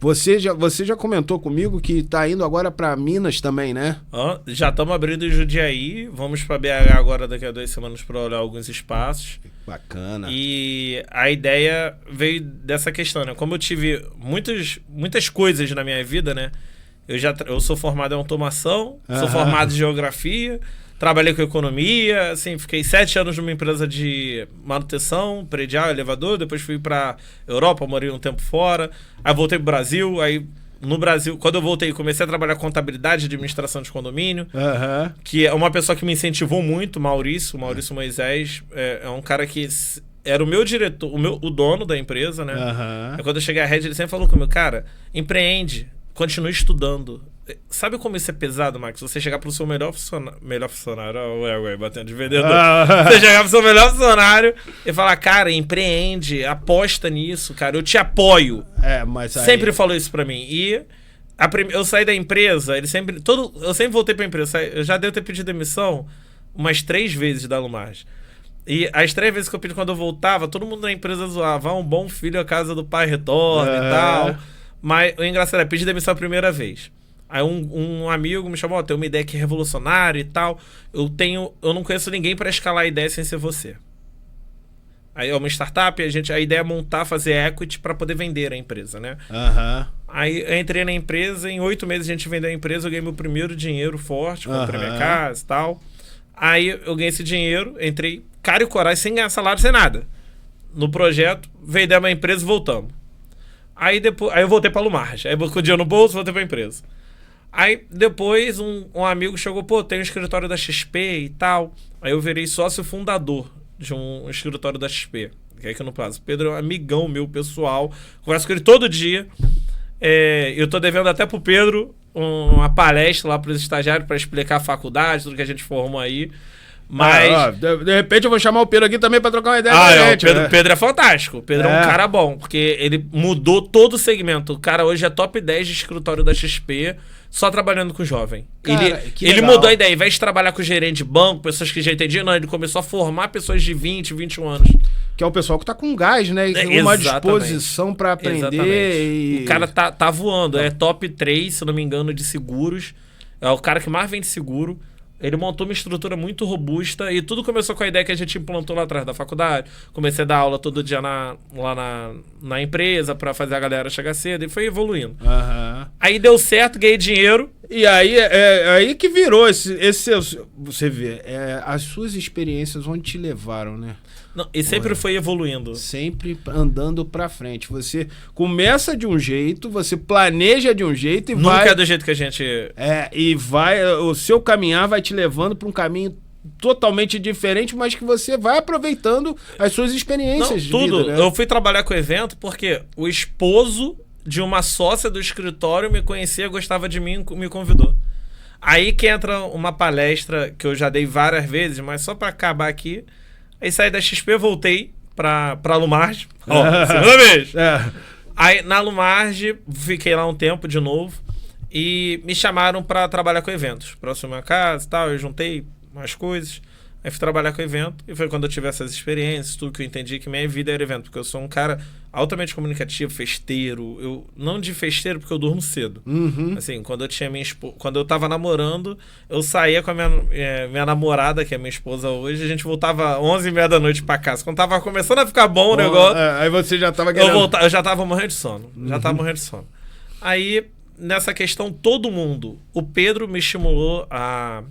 Você já comentou comigo que tá indo agora para Minas também, né? Já estamos abrindo em Jundiaí, vamos para BH agora daqui a 2 semanas para olhar alguns espaços. Bacana. E a ideia veio dessa questão, né? Como eu tive muitas coisas na minha vida, né? Eu sou formado em automação, sou formado em geografia, trabalhei com economia, assim, fiquei 7 anos numa empresa de manutenção, predial, elevador, depois fui pra Europa, morei um tempo fora, aí voltei pro Brasil, aí no Brasil, quando eu voltei, comecei a trabalhar com contabilidade e administração de condomínio, que é uma pessoa que me incentivou muito, Maurício Moisés, é um cara que era o meu diretor, o dono da empresa, né? Aí quando eu cheguei à Red, ele sempre falou comigo, cara, empreende, continue estudando. Sabe como isso é pesado, Max? Você chegar pro seu melhor funcionário, batendo de vendedor. Você chegar pro seu melhor funcionário e falar, cara, empreende, aposta nisso, cara, eu te apoio. Mas aí... Sempre falou isso pra mim. E eu saí da empresa, eu sempre voltei pra empresa. Eu já devo ter pedido demissão umas 3 vezes da Lumage. E as 3 vezes que eu pedi quando eu voltava, todo mundo na empresa zoava, um bom filho à casa do pai retorna e tal. Mas o engraçado é, pedi demissão a primeira vez. Aí um amigo me chamou, tem uma ideia que é revolucionária e tal. Eu não conheço ninguém para escalar a ideia sem ser você. Aí é uma startup, a ideia é montar, fazer equity para poder vender a empresa, né? Aí eu entrei na empresa, em 8 meses a gente vendeu a empresa, eu ganhei meu primeiro dinheiro forte, comprei minha casa e tal. Aí eu ganhei esse dinheiro, entrei cara e coragem, sem ganhar salário, sem nada. No projeto, vendemos a empresa e voltamos. Aí eu voltei pra Lumage. Aí com o dinheiro no bolso, voltei pra empresa. Aí depois um amigo chegou, tem um escritório da XP e tal. Aí eu virei sócio fundador de um escritório da XP, que é aqui no Plaza. Pedro é um amigão meu, pessoal. Converso com ele todo dia. Eu tô devendo até pro Pedro uma palestra lá pros estagiários para explicar a faculdade, tudo que a gente formou aí. Mas... de repente eu vou chamar o Pedro aqui também pra trocar uma ideia com a gente. Pedro é fantástico. O Pedro é um cara bom, porque ele mudou todo o segmento. O cara hoje é top 10 de escritório da XP, só trabalhando com jovem. Cara, ele mudou a ideia. Ao invés de trabalhar com gerente de banco, pessoas que já entendiam, não, ele começou a formar pessoas de 20, 21 anos. Que é o pessoal que tá com gás, né? E uma disposição pra aprender. O cara tá voando. É top 3, se não me engano, de seguros. É o cara que mais vende seguro. Ele montou uma estrutura muito robusta e tudo começou com a ideia que a gente implantou lá atrás da faculdade. Comecei a dar aula todo dia lá na empresa pra fazer a galera chegar cedo e foi evoluindo. Aí deu certo, ganhei dinheiro. E aí aí que virou você vê, as suas experiências onde te levaram, né? Não, e sempre foi evoluindo. Sempre andando pra frente. Você começa de um jeito, você planeja de um jeito e Nunca é do jeito que a gente... o seu caminhar vai te levando pra um caminho totalmente diferente, mas que você vai aproveitando as suas experiências de vida, né? Eu fui trabalhar com evento porque o esposo de uma sócia do escritório me conhecia, gostava de mim, me convidou. Aí que entra uma palestra que eu já dei várias vezes, mas só pra acabar aqui... Aí saí da XP, voltei pra Lumage. Segunda vez. Aí na Lumage, fiquei lá um tempo de novo. E me chamaram pra trabalhar com eventos. Próximo à casa e tal, eu juntei umas coisas. Aí fui trabalhar com evento. E foi quando eu tive essas experiências, tudo que eu entendi que minha vida era evento. Porque eu sou um cara altamente comunicativo, festeiro. Não de festeiro, porque eu durmo cedo. Assim, quando eu tinha quando eu tava namorando, eu saía com a minha namorada, que é minha esposa hoje, a gente voltava 11h30 da noite pra casa. Quando tava começando a ficar bom o negócio... aí você já tava querendo... Eu já tava morrendo de sono. Aí, nessa questão, todo mundo... O Pedro me estimulou a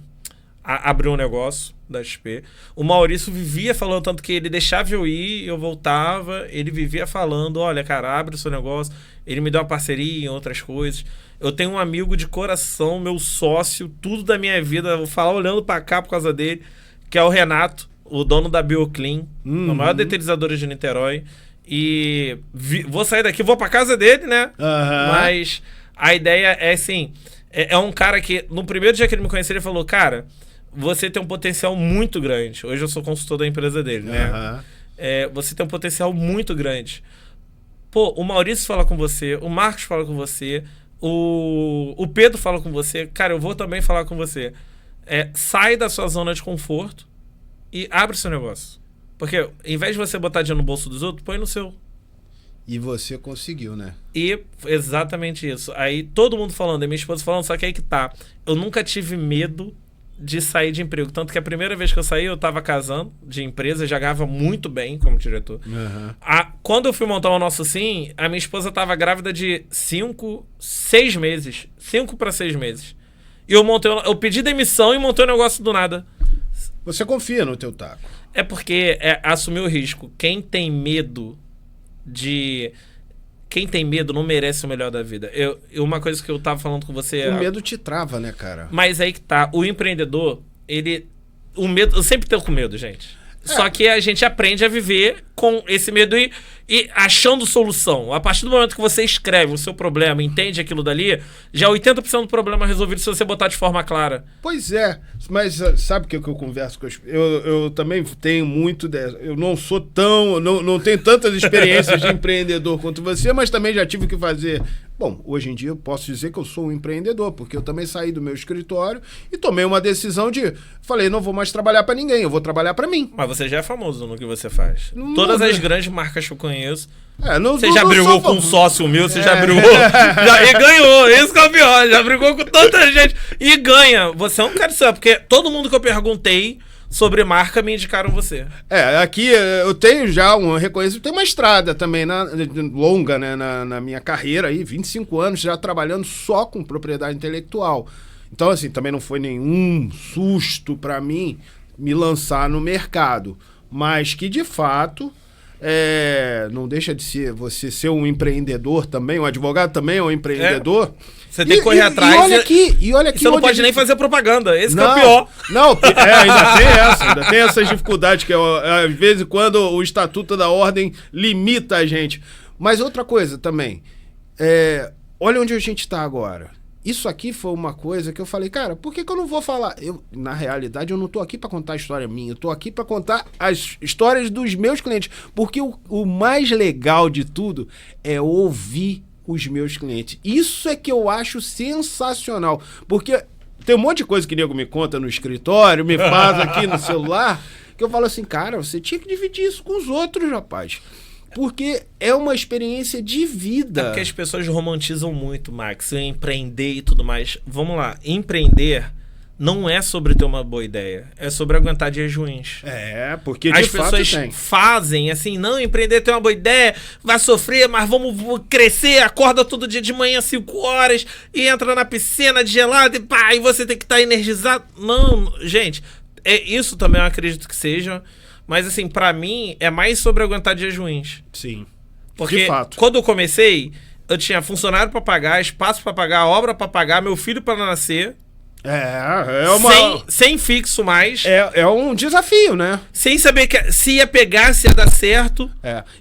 abrir um negócio da XP. O Maurício vivia falando, tanto que ele deixava eu ir, eu voltava, ele vivia falando, olha, cara, abre o seu negócio. Ele me deu uma parceria em outras coisas. Eu tenho um amigo de coração, meu sócio, tudo da minha vida, vou falar olhando pra cá por causa dele, que é o Renato, o dono da BioClean, a maior detetizadora de Niterói. E vou sair daqui, vou pra casa dele, né? Mas a ideia é assim, é um cara que, no primeiro dia que ele me conheceu, ele falou, cara... Você tem um potencial muito grande. Hoje eu sou consultor da empresa dele, né? Você tem um potencial muito grande. O Maurício fala com você, o Marcos fala com você, o Pedro fala com você. Cara, eu vou também falar com você. Sai da sua zona de conforto e abre o seu negócio. Porque, em vez de você botar dinheiro no bolso dos outros, põe no seu. E você conseguiu, né? E exatamente isso. Aí todo mundo falando, e minha esposa falando, só que aí que tá. Eu nunca tive medo de sair de emprego. Tanto que a primeira vez que eu saí, eu tava casando de empresa, já ganhava muito bem como diretor. Uhum. Quando eu fui montar o Nosso Sim, a minha esposa tava grávida de 6 meses. 5 para 6 meses. E eu pedi demissão e montei o negócio do nada. Você confia no teu taco. É porque assumir o risco. Quem tem medo não merece o melhor da vida. Uma coisa que eu tava falando com você... O medo te trava, né, cara? Mas aí que tá. O empreendedor, o medo... Eu sempre tenho com medo, gente. Só que a gente aprende a viver com esse medo e achando solução. A partir do momento que você escreve o seu problema, entende aquilo dali, já 80% do problema é resolvido se você botar de forma clara. Pois é, mas sabe o que eu converso com as... Eu também tenho muito... Eu não sou tão... Não tenho tantas experiências de empreendedor quanto você, mas também já tive que fazer... Bom, hoje em dia eu posso dizer que eu sou um empreendedor, porque eu também saí do meu escritório e tomei uma decisão de... Falei, não vou mais trabalhar pra ninguém, eu vou trabalhar pra mim. Mas você já é famoso no que você faz. Todas as grandes marcas que eu conheço... Você já brigou com um sócio meu, você já brigou e ganhou, isso que é o pior, já brigou com tanta gente e ganha. Você é um cara só, porque todo mundo que eu perguntei sobre marca me indicaram você. Aqui eu tenho já um reconhecimento, tem uma estrada também longa, né, na minha carreira aí, 25 anos já trabalhando só com propriedade intelectual. Então assim, também não foi nenhum susto para mim me lançar no mercado, mas que de fato... não deixa de ser você ser um empreendedor também, um advogado também é um empreendedor. Você tem que correr atrás. E olha aqui você não pode nem fazer propaganda. Esse que é o pior. Não, ainda tem essas dificuldades que às vezes quando o Estatuto da Ordem limita a gente. Mas outra coisa também, olha onde a gente está agora. Isso aqui foi uma coisa que eu falei, cara, por que eu não vou falar? Na realidade, eu não tô aqui para contar a história minha, eu tô aqui para contar as histórias dos meus clientes, porque o mais legal de tudo é ouvir os meus clientes. Isso é que eu acho sensacional, porque tem um monte de coisa que o nego me conta no escritório, me faz aqui no celular, que eu falo assim, cara, você tinha que dividir isso com os outros, rapaz. Porque é uma experiência de vida. É porque as pessoas romantizam muito, Max, empreender e tudo mais. Vamos lá, empreender não é sobre ter uma boa ideia, é sobre aguentar dias ruins. Porque de fato as pessoas fazem assim, não, empreender tem uma boa ideia, vai sofrer, mas vamos crescer, acorda todo dia de manhã 5 horas e entra na piscina de gelado e pá, e você tem que estar energizado. Não, gente, isso também eu acredito que seja... Mas, assim, pra mim, é mais sobre aguentar dias ruins. Sim. Porque de fato. Quando eu comecei, eu tinha funcionário pra pagar, espaço pra pagar, obra pra pagar, meu filho pra nascer. Sem fixo mais. É um desafio, né? Sem saber se ia pegar, se ia dar certo.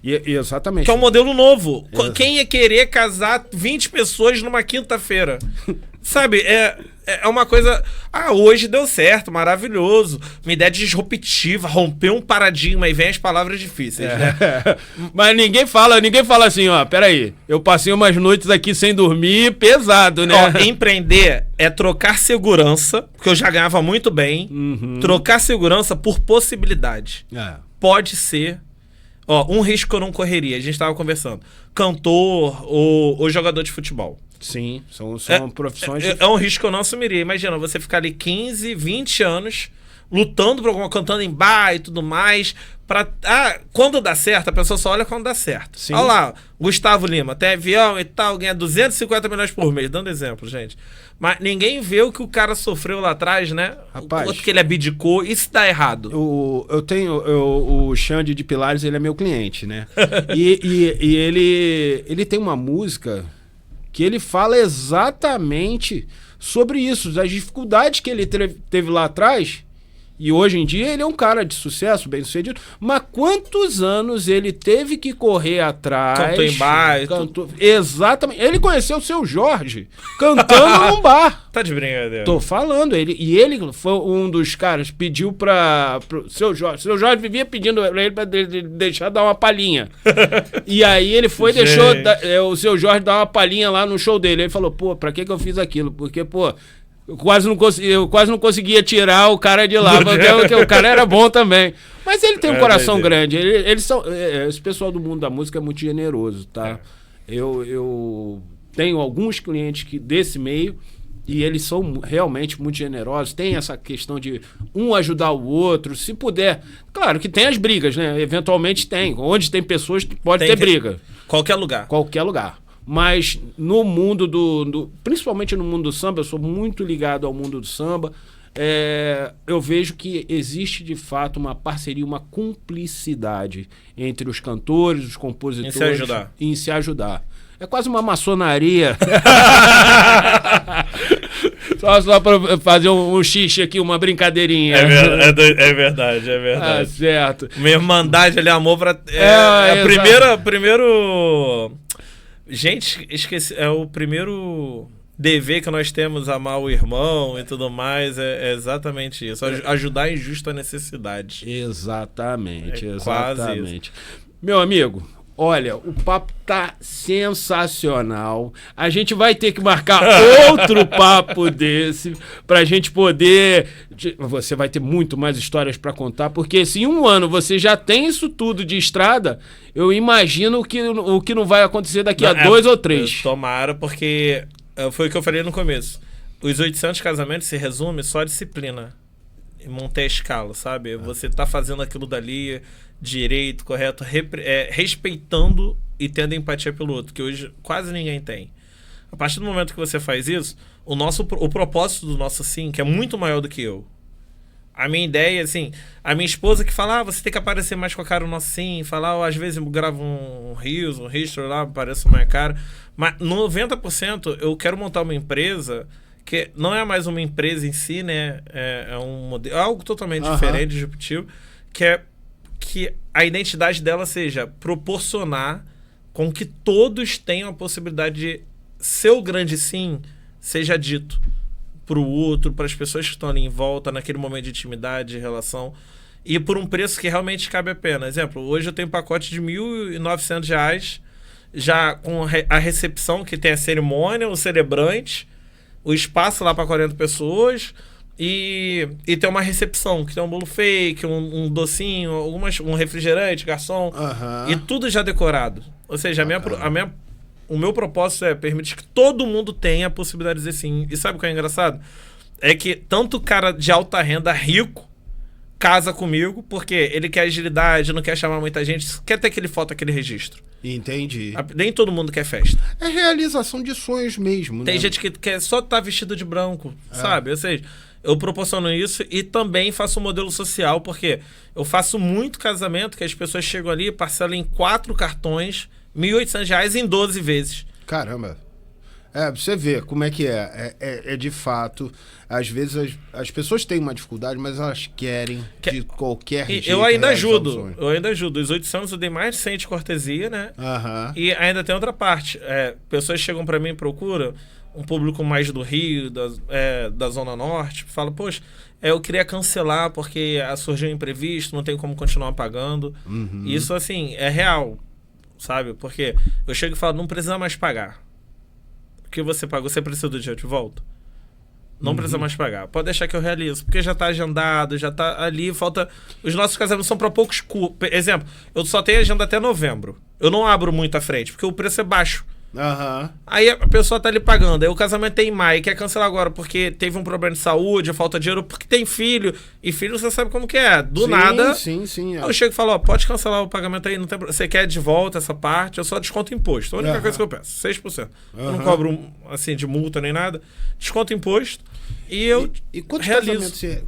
Exatamente. Que é um modelo novo. Quem ia querer casar 20 pessoas numa quinta-feira? Sabe, é uma coisa... hoje deu certo, maravilhoso. Uma ideia disruptiva, romper um paradigma e vem as palavras difíceis, né? Mas ninguém fala assim, peraí, eu passei umas noites aqui sem dormir, pesado, né? Empreender é trocar segurança, porque eu já ganhava muito bem, trocar segurança por possibilidade. Pode ser... um risco que eu não correria, a gente estava conversando. Cantor ou jogador de futebol. Sim, são profissões... É um risco que eu não assumiria. Imagina, você ficar ali 15, 20 anos lutando por alguma, cantando em bar e tudo mais. Quando dá certo, a pessoa só olha quando dá certo. Sim. Olha lá, Gustavo Lima, tem avião e tal, ganha 250 milhões por mês, dando exemplo, gente. Mas ninguém vê o que o cara sofreu lá atrás, né? Rapaz, o quanto que ele abdicou, isso dá errado. O Xande de Pilares, ele é meu cliente, né? e ele tem uma música que ele fala exatamente sobre isso, das dificuldades que ele teve lá atrás. E hoje em dia ele é um cara de sucesso, bem sucedido. Mas quantos anos ele teve que correr atrás? Cantou em bar. Exatamente. Ele conheceu o Seu Jorge cantando num bar. Tá de brincadeira. Tô falando. Ele foi um dos caras, pediu pro Seu Jorge. Seu Jorge vivia pedindo pra ele pra deixar dar uma palhinha. E aí ele foi, deixou o Seu Jorge dar uma palhinha lá no show dele. Ele falou, pra que eu fiz aquilo? Porque, eu quase não conseguia tirar o cara de lá, porque o cara era bom também. Mas ele tem um coração grande. Eles são, esse pessoal do mundo da música é muito generoso, tá? Eu tenho alguns clientes desse meio e eles são realmente muito generosos. Tem essa questão de um ajudar o outro, se puder. Claro que tem as brigas, né? Eventualmente tem. Onde tem pessoas, pode ter briga. Qualquer lugar. Qualquer lugar. Mas no mundo principalmente no mundo do samba, eu sou muito ligado ao mundo do samba. Eu vejo que existe de fato uma parceria, uma cumplicidade entre os cantores, os compositores em se ajudar. É quase uma maçonaria. só para fazer um xixi aqui, uma brincadeirinha. É verdade. Ah, certo. Uma irmandade ali, amor pra... primeiro... Gente, esqueci. É o primeiro dever que nós temos, amar o irmão e tudo mais. É exatamente isso. Ajudar em justa necessidade. Exatamente. Quase isso. Meu amigo, olha, o papo tá sensacional. A gente vai ter que marcar outro papo desse pra gente poder... Você vai ter muito mais histórias pra contar, porque se em um ano você já tem isso tudo de estrada, eu imagino o que não vai acontecer daqui a 2 ou 3. Tomara, porque foi o que eu falei no começo. Os 800 casamentos se resume só a disciplina. Montar a escala, sabe? Você tá fazendo aquilo dali direito, correto, respeitando e tendo empatia pelo outro, que hoje quase ninguém tem. A partir do momento que você faz isso, o propósito do nosso sim, que é muito maior do que eu. A minha ideia, assim, a minha esposa que fala, você tem que aparecer mais com a cara no nosso sim, falar, às vezes eu gravo um Reels, um history lá, apareço mais cara, mas 90% eu quero montar uma empresa que não é mais uma empresa em si, né? É um modelo, algo totalmente diferente, disruptivo, que a identidade dela seja proporcionar com que todos tenham a possibilidade de seu grande sim seja dito para o outro, para as pessoas que estão ali em volta, naquele momento de intimidade, de relação, e por um preço que realmente cabe a pena. Exemplo, hoje eu tenho um pacote de R$1.900, já com a recepção, que tem a cerimônia, o celebrante, o espaço lá para 40 pessoas e tem uma recepção, que tem um bolo fake, um docinho, um refrigerante, garçom, e tudo já decorado. Ou seja, o meu propósito é permitir que todo mundo tenha a possibilidade de dizer sim. E sabe o que é engraçado? É que tanto o cara de alta renda rico casa comigo, porque ele quer agilidade, não quer chamar muita gente, quer ter aquele foto, aquele registro. Entendi. Nem todo mundo quer festa. É realização de sonhos mesmo, Tem né? gente que quer só estar vestido de branco, sabe? Ou seja, eu proporciono isso e também faço um modelo social, porque eu faço muito casamento que as pessoas chegam ali e parcelam em 4 cartões, R$1.800 em 12 vezes. Caramba. Você vê como é que é de fato, às vezes as pessoas têm uma dificuldade, mas elas querem de qualquer jeito. Eu ainda ajudo. Os 800 eu dei mais de 100 de cortesia, né? E ainda tem outra parte. Pessoas chegam para mim e procuram um público mais do Rio, da Zona Norte, fala, poxa, eu queria cancelar porque surgiu um imprevisto, não tenho como continuar pagando. Isso, assim, é real, sabe? Porque eu chego e falo, não precisa mais pagar. O que você paga, você precisa do dinheiro de volta? Não precisa mais pagar. Pode deixar que eu realizo, porque já está agendado, já está ali, falta... Os nossos casamentos são para poucos... Exemplo, eu só tenho agenda até novembro. Eu não abro muito à frente, porque o preço é baixo. Aí a pessoa tá ali pagando, aí o casamento tem em maio, quer cancelar agora porque teve um problema de saúde, falta dinheiro, porque tem filho, e filho você sabe como que é, nada. Sim. Eu chego e falo, pode cancelar o pagamento aí, não tem problema. Você quer de volta essa parte, eu só desconto imposto. A única coisa que eu peço, 6%. Eu não cobro assim de multa nem nada, desconto imposto e eu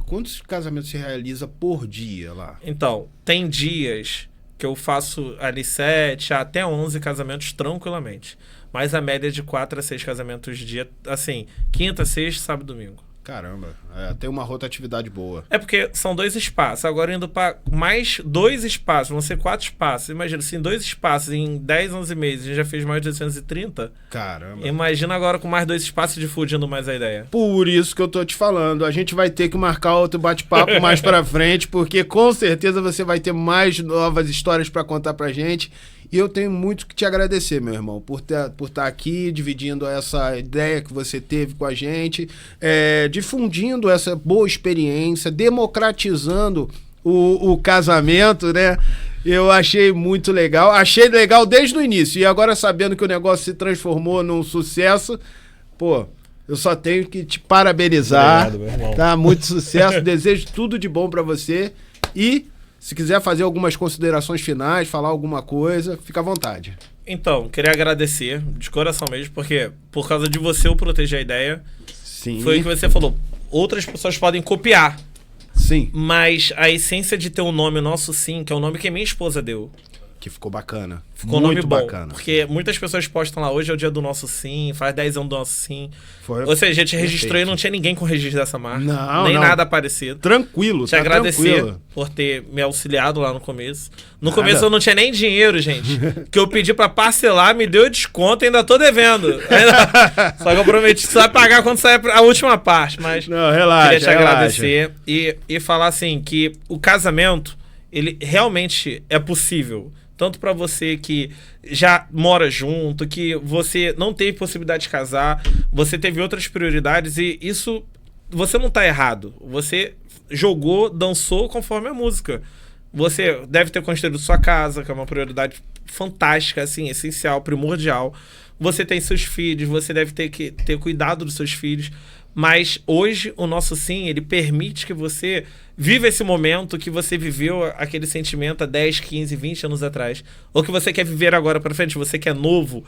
quantos casamentos se realiza por dia lá? Então, tem dias que eu faço ali 7 até 11 casamentos tranquilamente. Mas a média é de 4 a 6 casamentos dia, assim, quinta, sexta, sábado e domingo. Caramba, tem uma rotatividade boa. É porque são 2 espaços, agora indo para mais 2 espaços, vão ser 4 espaços. Imagina, se em 2 espaços, em 10, 11 meses, a gente já fez mais de 230. Caramba. Imagina agora com mais 2 espaços difundindo mais a ideia. Por isso que eu tô te falando, a gente vai ter que marcar outro bate-papo mais pra frente, porque com certeza você vai ter mais novas histórias pra contar pra gente. E eu tenho muito que te agradecer, meu irmão, por estar aqui, dividindo essa ideia que você teve com a gente, difundindo essa boa experiência, democratizando o casamento, né? Eu achei muito legal. Achei legal desde o início. E agora, sabendo que o negócio se transformou num sucesso, pô, eu só tenho que te parabenizar. Obrigado, meu irmão. Tá? Muito sucesso. Desejo tudo de bom pra você. E, se quiser fazer algumas considerações finais, falar alguma coisa, fica à vontade. Então, queria agradecer, de coração mesmo, porque por causa de você eu protegi a ideia. Sim. Foi o que você falou. Outras pessoas podem copiar, Sim. mas a essência de ter um nome nosso sim, que é o nome que minha esposa deu. Que ficou bacana. Ficou um muito nome bom. bacana. Porque muitas pessoas postam lá, hoje é o dia do nosso sim, faz 10 anos do nosso sim. Foi Ou seja, a gente perfeito. registrou e não tinha ninguém com registro dessa marca. Não, nem não. nada parecido. Tranquilo, Te tá agradecer tranquilo. por ter me auxiliado lá no começo. No Nada. começo eu não tinha nem dinheiro, gente. Que eu pedi pra parcelar, me deu desconto e ainda tô devendo. Só que eu prometi que você vai pagar quando sair a última parte. Mas Não, relaxa, queria te relaxa. agradecer e falar assim que o casamento, ele realmente é possível. Tanto pra você que já mora junto, que você não teve possibilidade de casar, você teve outras prioridades e isso, você não tá errado. Você jogou, dançou conforme a música. Você deve ter construído sua casa, que é uma prioridade fantástica, assim, essencial, primordial. Você tem seus filhos, você deve ter que ter cuidado dos seus filhos. Mas hoje o nosso sim, ele permite que você viva esse momento que você viveu aquele sentimento há 10, 15, 20 anos atrás. Ou que você quer viver agora para frente, você que é novo.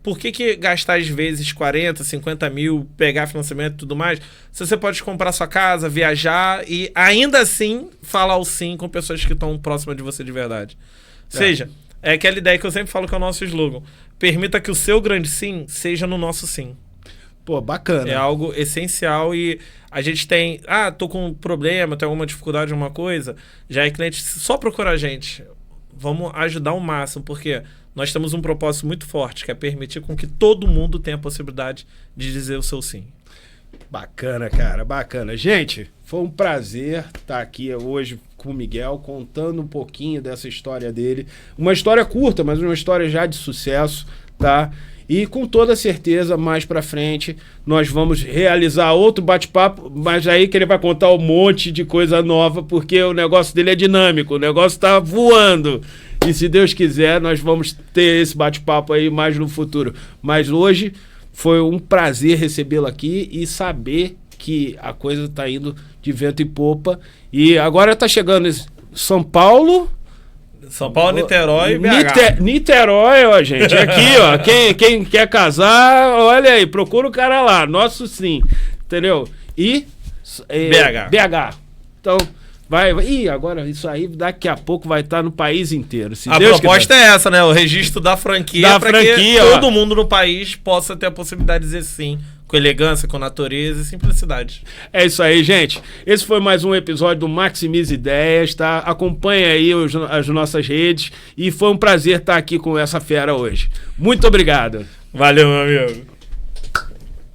Por que gastar às vezes 40, 50 mil, pegar financiamento e tudo mais, se você pode comprar sua casa, viajar e ainda assim falar o sim com pessoas que estão próximas de você de verdade. Seja, é aquela ideia que eu sempre falo que é o nosso slogan. Permita que o seu grande sim seja no nosso sim. Pô, bacana. É algo essencial e a gente tem... tô com um problema, tenho alguma dificuldade, alguma coisa. Já é cliente, só procura a gente. Vamos ajudar ao máximo, porque nós temos um propósito muito forte, que é permitir com que todo mundo tenha a possibilidade de dizer o seu sim. Bacana, cara, bacana. Gente, foi um prazer estar aqui hoje com o Miguel, contando um pouquinho dessa história dele. Uma história curta, mas uma história já de sucesso, tá? E com toda certeza, mais pra frente, nós vamos realizar outro bate-papo, mas aí que ele vai contar um monte de coisa nova, porque o negócio dele é dinâmico, o negócio tá voando. E se Deus quiser, nós vamos ter esse bate-papo aí mais no futuro. Mas hoje foi um prazer recebê-lo aqui e saber que a coisa tá indo de vento em popa. E agora tá chegando São Paulo... São Paulo, Niterói e BH. Niterói, ó, gente. Aqui, ó. Quem quer casar, olha aí, procura o cara lá. Nosso sim. Entendeu? E BH. Então, vai. Ih, agora isso aí daqui a pouco vai estar no país inteiro. Se A Deus proposta quiser. é essa, né? O registro da franquia para que todo mundo no país possa ter a possibilidade de dizer sim. Com elegância, com natureza e simplicidade. É isso aí, gente. Esse foi mais um episódio do Maximize Ideias, tá? Acompanha aí as nossas redes e foi um prazer estar aqui com essa fera hoje. Muito obrigado. Valeu, meu amigo.